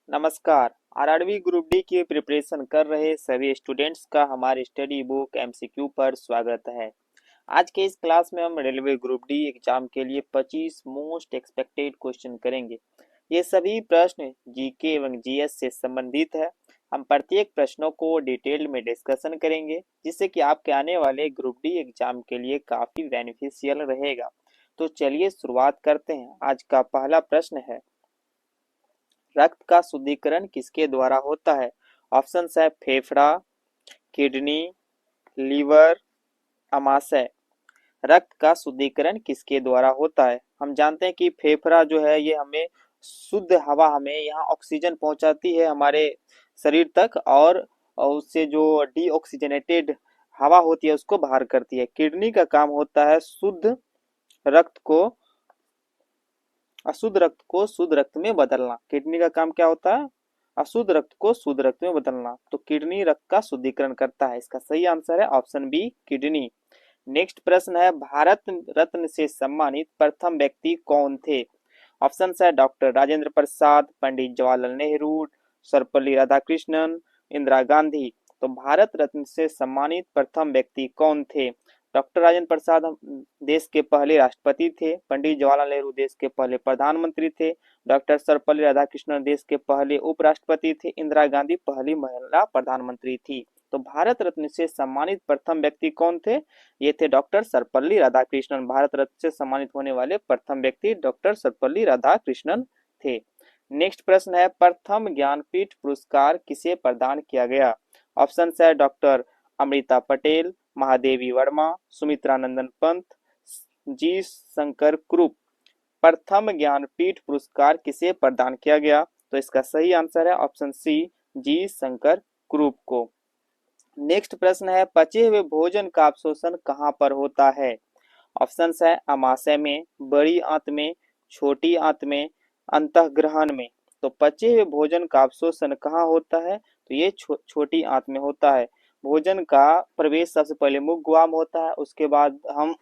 नमस्कार। RRB group D की preparation कर रहे सभी स्टूडेंट्स का हमारे स्टडी बुक एमसीक्यू पर स्वागत है। आज के इस क्लास में हम रेलवे ग्रुप डी एग्जाम के लिए 25 मोस्ट एक्सपेक्टेड क्वेश्चन करेंगे। ये सभी प्रश्न जीके एवं जीएस से संबंधित है। हम प्रत्येक प्रश्नों को डिटेल में डिस्कशन करेंगे जिससे कि आपके आने वाले ग्रुप डी एग्जाम के लिए काफी बेनिफिशियल रहेगा। तो चलिए शुरुआत करते हैं। आज का पहला प्रश्न है, रक्त का शुद्धिकरण किसके द्वारा होता है? ऑप्शन है फेफड़ा, किडनी, लीवर, अमाशय। रक्त का शुद्धिकरण किसके द्वारा होता है? हम जानते हैं कि फेफड़ा जो है ये हमें शुद्ध हवा, हमें यहाँ ऑक्सीजन पहुंचाती है हमारे शरीर तक, और उससे जो डीऑक्सीजनेटेड हवा होती है उसको बाहर करती है। किडनी का काम होता है रक्त को अशुद्ध रक्त को शुद्ध रक्त में बदलना। किडनी का काम क्या होता है? अशुद्ध रक्त को शुद्ध रक्त में बदलना। तो किडनी रक्त का शुद्धिकरण करता है। इसका सही आंसर है ऑप्शन बी, किडनी। नेक्स्ट प्रश्न है, भारत रत्न से सम्मानित प्रथम व्यक्ति कौन थे? ऑप्शन है डॉक्टर राजेंद्र प्रसाद, पंडित जवाहरलाल नेहरू, सर्वपल्ली राधाकृष्णन, इंदिरा गांधी। तो भारत रत्न से सम्मानित प्रथम व्यक्ति कौन थे? डॉक्टर राजेंद्र प्रसाद देश के पहले राष्ट्रपति थे, पंडित जवाहरलाल नेहरू देश के पहले प्रधानमंत्री थे, डॉक्टर सर्वपल्ली राधाकृष्णन देश के पहले उपराष्ट्रपति थे, इंदिरा गांधी पहली महिला प्रधानमंत्री थी। तो भारत रत्न से सम्मानित प्रथम व्यक्ति कौन थे? ये थे डॉक्टर सर्वपल्ली राधाकृष्णन। भारत रत्न से सम्मानित होने वाले प्रथम व्यक्ति डॉक्टर सर्वपल्ली राधाकृष्णन थे। नेक्स्ट प्रश्न है, प्रथम ज्ञानपीठ पुरस्कार किसे प्रदान किया गया? ऑप्शन है डॉक्टर अमृता पटेल, महादेवी वर्मा, सुमित्रा नंदन पंत, जी शंकर क्रूप। प्रथम ज्ञानपीठ पुरस्कार किसे प्रदान किया गया? तो इसका सही आंसर है ऑप्शन सी, जी शंकर क्रूप को। नेक्स्ट प्रश्न है, पचे हुए भोजन का अवशोषण कहाँ पर होता है? ऑप्शन है अमाशय में, बड़ी आंत में, छोटी आंत में, अंतःग्रहण में। तो पचे हुए भोजन का अवशोषण कहाँ होता है? तो ये छोटी आंत में होता है। भोजन का प्रवेश सबसे पहले मुख गुहा में होता है, उसके बाद हम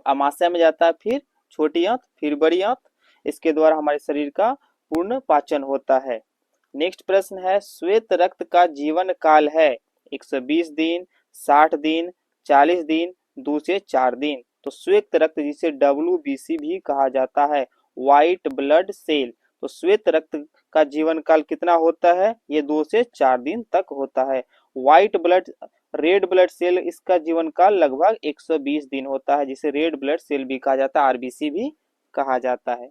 अमाशय में जाता है, फिर छोटी आंत, फिर बड़ी आंत। इसके द्वारा हमारे शरीर का पूर्ण पाचन होता है। नेक्स्ट प्रश्न है, श्वेत रक्त का जीवन काल है 120 दिन, 60 दिन, 40 दिन, 2 से 4 दिन। तो श्वेत रक्त जिसे WBC भी कहा जाता है, व्हाइट ब्लड सेल। तो श्वेत रक्त का जीवन काल कितना होता है? ये 2 से 4 दिन तक होता है। रेड ब्लड सेल, इसका जीवन काल लगभग 120 दिन होता है, जिसे रेड ब्लड सेल भी कहा जाता है, RBC भी कहा जाता है।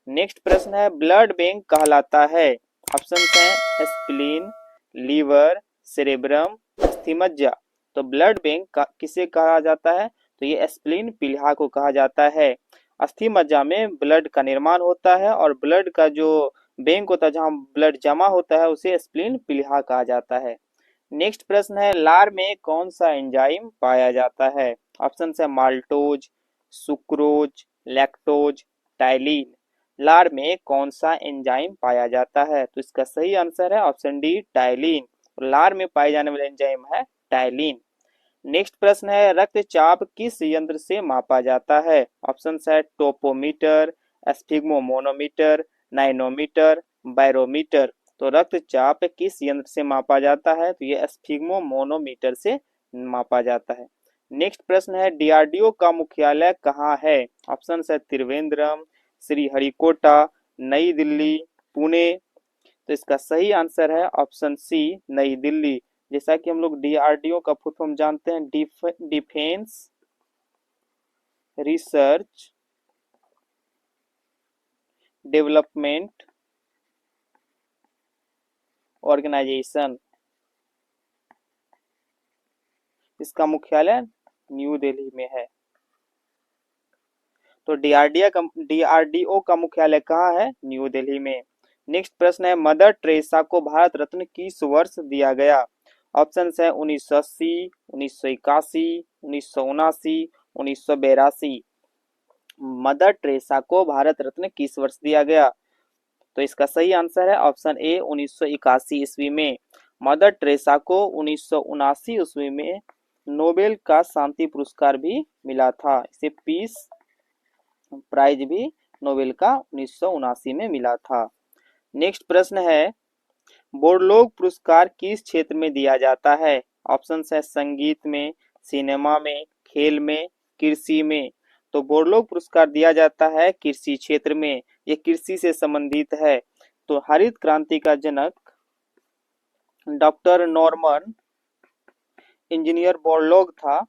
नेक्स्ट प्रश्न है, ब्लड बैंक कहलाता है? ऑप्शन है स्प्लीन, लीवर, सेरेब्रम, अस्थि-मज्जा। तो ब्लड बैंक किसे कहा जाता है? तो ये स्प्लीन प्लीहा को कहा जाता है। अस्थि-मज्जा में ब्लड का निर्माण होता है, और ब्लड का जो बैंक होता है जहाँ ब्लड जमा होता है उसे स्प्लीन प्लीहा कहा जाता है। नेक्स्ट प्रश्न है, लार में कौन सा एंजाइम पाया जाता है? ऑप्शन है माल्टोज, सुक्रोज, लैक्टोज, टाइलिन। लार में कौन सा एंजाइम पाया जाता है? तो इसका सही आंसर है ऑप्शन डी, टाइलिन। लार में पाए जाने वाला एंजाइम है टाइलिन। नेक्स्ट प्रश्न है, रक्तचाप किस यंत्र से मापा जाता है? ऑप्शन है टोपोमीटर, स्फिग्मोमोनोमीटर, नाइनोमीटर, बैरोमीटर। तो रक्तचाप किस यंत्र से मापा जाता है? तो ये स्फिग्मोमोनोमीटर से मापा जाता है। नेक्स्ट प्रश्न है, DRDO का मुख्यालय कहाँ है? ऑप्शन है त्रिवेंद्रम, श्रीहरिकोटा, नई दिल्ली, पुणे। तो इसका सही आंसर है ऑप्शन सी, नई दिल्ली। जैसा कि हम लोग DRDO का फुल फॉर्म जानते हैं, डिफेंस रिसर्च डेवलपमेंट ऑर्गेनाइजेशन। इसका मुख्यालय न्यू दिल्ली में है। तो DRDO का मुख्यालय कहाँ है? न्यू दिल्ली में। नेक्स्ट प्रश्न है, मदर टेरेसा को भारत रत्न किस वर्ष दिया गया? ऑप्शन है 1980, 1981, 1979, 1982। मदर टेरेसा को भारत रत्न किस वर्ष दिया गया? तो इसका सही आंसर है ऑप्शन ए, 1981 ईस्वी में। मदर टेरेसा को 1979 ईस्वी में नोबेल का शांति पुरस्कार भी मिला था। इसे पीस प्राइज भी नोबेल का 1979 में मिला था। नेक्स्ट प्रश्न है, बोरलोग पुरस्कार किस क्षेत्र में दिया जाता है? ऑप्शन है संगीत में, सिनेमा में, खेल में, कृषि में। तो बोरलोग पुरस्कार दिया जाता है कृषि क्षेत्र में, ये कृषि से संबंधित है। तो हरित क्रांति का जनक डॉक्टर नॉर्मन इंजीनियर बोरलॉग था,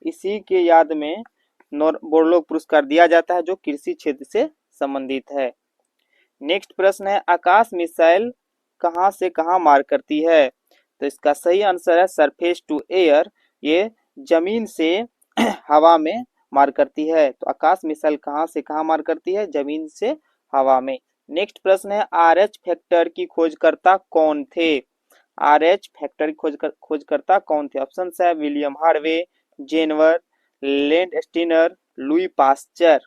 इसी के याद में बोरलॉग पुरस्कार दिया जाता है जो कृषि क्षेत्र से संबंधित है। नेक्स्ट प्रश्न है, आकाश मिसाइल कहां से कहां मार करती है? तो इसका सही आंसर है सरफेस टू एयर, ये जमीन से हवा में मार करती है। तो आकाश मिसाइल कहां से कहां मार करती है? जमीन से हवा में। नेक्स्ट प्रश्न है, RH फैक्टर की खोजकर्ता कौन थे? RH फैक्टर की खोजकर्ता कौन थे? ऑप्शन है William Harvey, Jenner, Landsteiner, Louis Pasteur.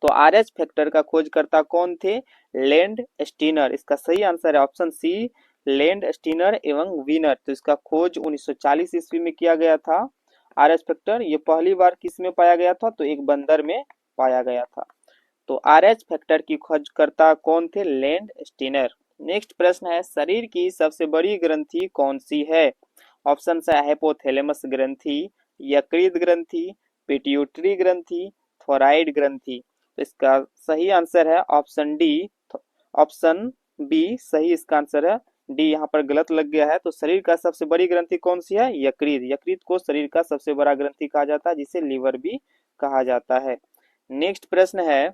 तो RH फैक्टर का खोजकर्ता कौन थे? Landsteiner. इसका सही आंसर है ऑप्शन सी, लैंड स्टीनर एवं वीनर। तो इसका खोज 1940 ईस्वी में किया गया था। RH फैक्टर ये पहली बार किस में पाया गया था? तो एक बंदर में पाया गया था। तो RH फैक्टर की खोजकर्ता कौन थे? Land Steiner. नेक्स्ट प्रश्न है, शरीर की सबसे बड़ी ग्रंथि कौन सी है? ऑप्शन है हाइपोथैलेमस ग्रंथि, यकृत ग्रंथि, पिट्यूटरी ग्रंथि, थोराइड ग्रंथि। तो इसका सही आंसर है ऑप्शन डी, ऑप्शन बी सही इसका आंसर है। डी यहाँ पर गलत लग गया है। तो शरीर का सबसे बड़ी ग्रंथि कौन सी है? यकृत। यकृत को शरीर का सबसे बड़ा ग्रंथि कहा जाता है, जिसे लीवर भी कहा जाता है। नेक्स्ट प्रश्न है,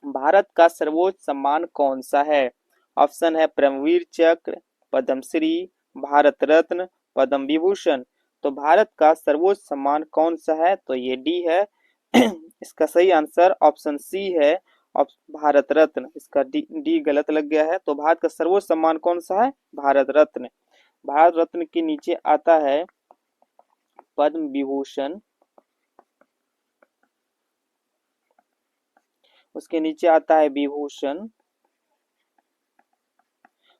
भारत का सर्वोच्च सम्मान कौन सा है? ऑप्शन है परमवीर चक्र, पद्मश्री, भारत रत्न, पद्म विभूषण। तो भारत का सर्वोच्च सम्मान कौन सा है? तो ये डी है। इसका सही आंसर ऑप्शन सी है, भारत रत्न। इसका डी गलत लग गया है। तो भारत का सर्वोच्च सम्मान कौन सा है? भारत रत्न। भारत रत्न के नीचे आता है पद्म विभूषण, उसके नीचे आता है विभूषण,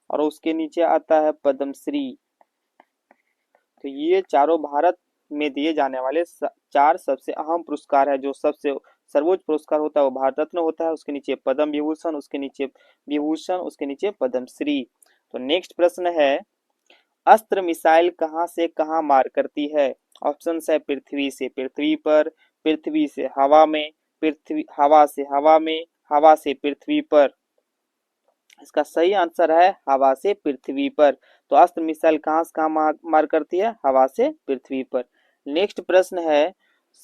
और उसके नीचे आता है पद्मश्री। तो ये चारों भारत में दिए जाने वाले चार सबसे अहम पुरस्कार है। जो सबसे सर्वोच्च पुरस्कार होता है वो भारत रत्न होता है, उसके नीचे पद्म विभूषण, उसके नीचे विभूषण, उसके नीचे पद्मश्री। तो नेक्स्ट प्रश्न है, अस्त्र मिसाइल कहां से कहां मार करती है? ऑप्शन है पृथ्वी से पृथ्वी पर, पृथ्वी से हवा में, पृथ्वी हवा से हवा में, हवा से पृथ्वी पर। इसका सही आंसर है हवा से पृथ्वी पर। तो अस्त्र मिसाइल कहां से कहां मार करती है? हवा से पृथ्वी पर। नेक्स्ट प्रश्न है,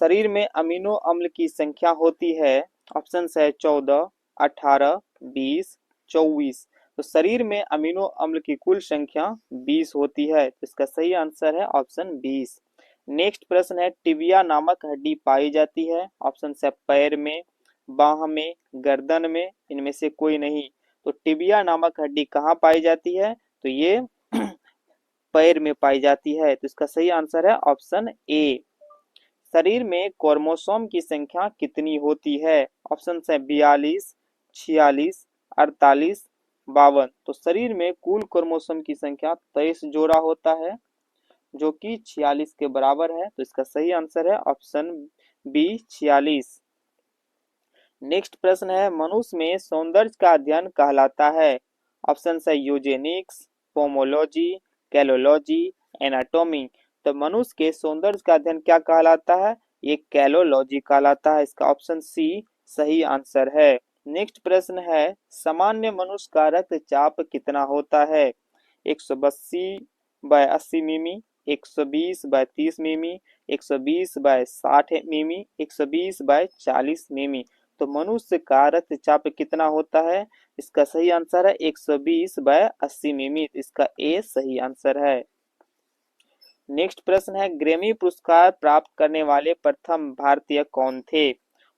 शरीर में अमीनो अम्ल की संख्या होती है? ऑप्शन है 14, 18, 20, 24। तो शरीर में अमीनो अम्ल की कुल संख्या 20 होती है। तो इसका सही आंसर है ऑप्शन 20। नेक्स्ट प्रश्न है, टिबिया नामक हड्डी पाई जाती है? ऑप्शन है पैर में, बाह में, गर्दन में, इनमें से कोई नहीं। तो टिबिया नामक हड्डी कहाँ पाई जाती है? तो ये पैर में पाई जाती है। तो इसका सही आंसर है ऑप्शन ए। शरीर में क्रोमोसोम की संख्या कितनी होती है? ऑप्शन है 42, 46, 48, 52। तो शरीर में कुल क्रोमोसोम की संख्या 23 जोड़ा होता है, जो कि 46 के बराबर है। तो इसका सही आंसर है ऑप्शन बी, 46। नेक्स्ट प्रश्न है, मनुष्य में सौंदर्य का अध्ययन कहलाता है? ऑप्शन है यूजेनिक्स, पोमोलॉजी, कैलोलॉजी, एनाटॉमी। तो मनुष्य के सौंदर्य का अध्ययन क्या कहलाता है? ये कैलोलॉजी कहलाता है। इसका ऑप्शन सी सही आंसर है। नेक्स्ट प्रश्न है, सामान्य मनुष्य का रक्तचाप कितना होता है? 180/80 मिमी, 120/30 मिमी, 120/60 मिमी, 120/40 मिमी। तो मनुष्य का रक्तचाप कितना होता है? इसका सही आंसर है 120/80 मिमी। इसका ए सही आंसर है। नेक्स्ट प्रश्न है, ग्रैमी पुरस्कार प्राप्त करने वाले प्रथम भारतीय कौन थे?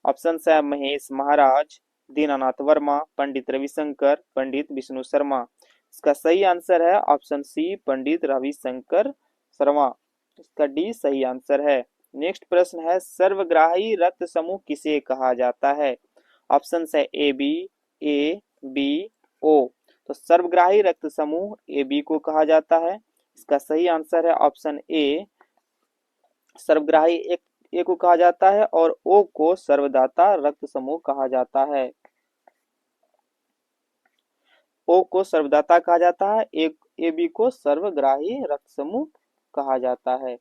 ऑप्शन है महेश महाराज, दीनानाथ वर्मा, पंडित रविशंकर, पंडित विष्णु शर्मा। इसका सही आंसर है ऑप्शन सी, पंडित रविशंकर शर्मा। इसका डी सही आंसर है। नेक्स्ट प्रश्न है, सर्वग्राही रक्त समूह किसे कहा जाता है? ऑप्शन है ए बी, ए बी, ओ। तो सर्वग्राही रक्त समूह ए बी को कहा जाता है। इसका सही आंसर है ऑप्शन ए, सर्वग्राही एक ए को कहा जाता है, और ओ को सर्वदाता रक्त समूह कहा जाता है। ओ को सर्वदाता कहा जाता है, ए बी को सर्वग्राही रक्त समूह कहा जाता है।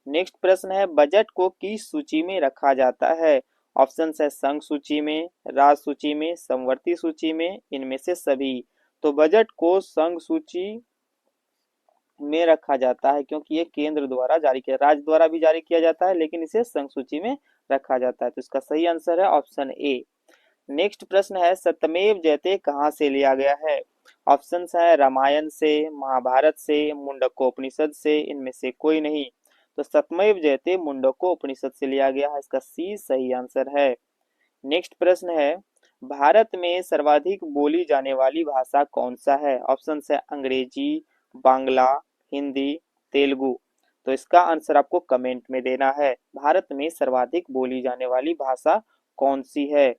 नेक्स्ट प्रश्न है, बजट को किस सूची में रखा जाता है? ऑप्शन है संघ सूची में, राज्य सूची में, समवर्ती सूची में, इनमें से सभी। तो बजट को संघ सूची में रखा जाता है क्योंकि ये केंद्र द्वारा जारी किया, राज्य द्वारा भी जारी किया जाता है लेकिन इसे संघ सूची में रखा जाता है। तो इसका सही आंसर है ऑप्शन ए। नेक्स्ट प्रश्न है, सत्यमेव जयते कहाँ से लिया गया है? ऑप्शन है रामायण से, महाभारत से, मुंडकोपनिषद से, इनमें से कोई नहीं। तो सत्यमेव जयते मुंडकोपनिषद से लिया गया है, इसका सी सही आंसर है। नेक्स्ट प्रश्न है, भारत में सर्वाधिक बोली जाने वाली भाषा कौन सा है? ऑप्शन है अंग्रेजी, बांग्ला, हिंदी, तेलुगु। तो इसका आंसर आपको कमेंट में देना है। भारत में सर्वाधिक बोली जाने वाली भाषा कौन सी है?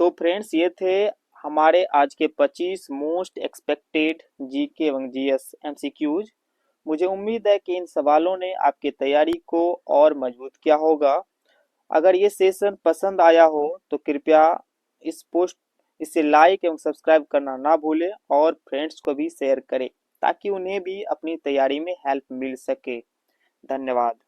तो फ्रेंड्स, ये थे हमारे आज के 25 मोस्ट एक्सपेक्टेड जीके एवं जीएस एमसीक्यूज। मुझे उम्मीद है कि इन सवालों ने आपकी तैयारी को और मजबूत किया होगा। अगर ये सेशन पसंद आया हो तो कृपया इसे लाइक एवं सब्सक्राइब करना ना भूलें और फ्रेंड्स को भी शेयर करें ताकि उन्हें भी अपनी तैयारी में हेल्प मिल सके। धन्यवाद।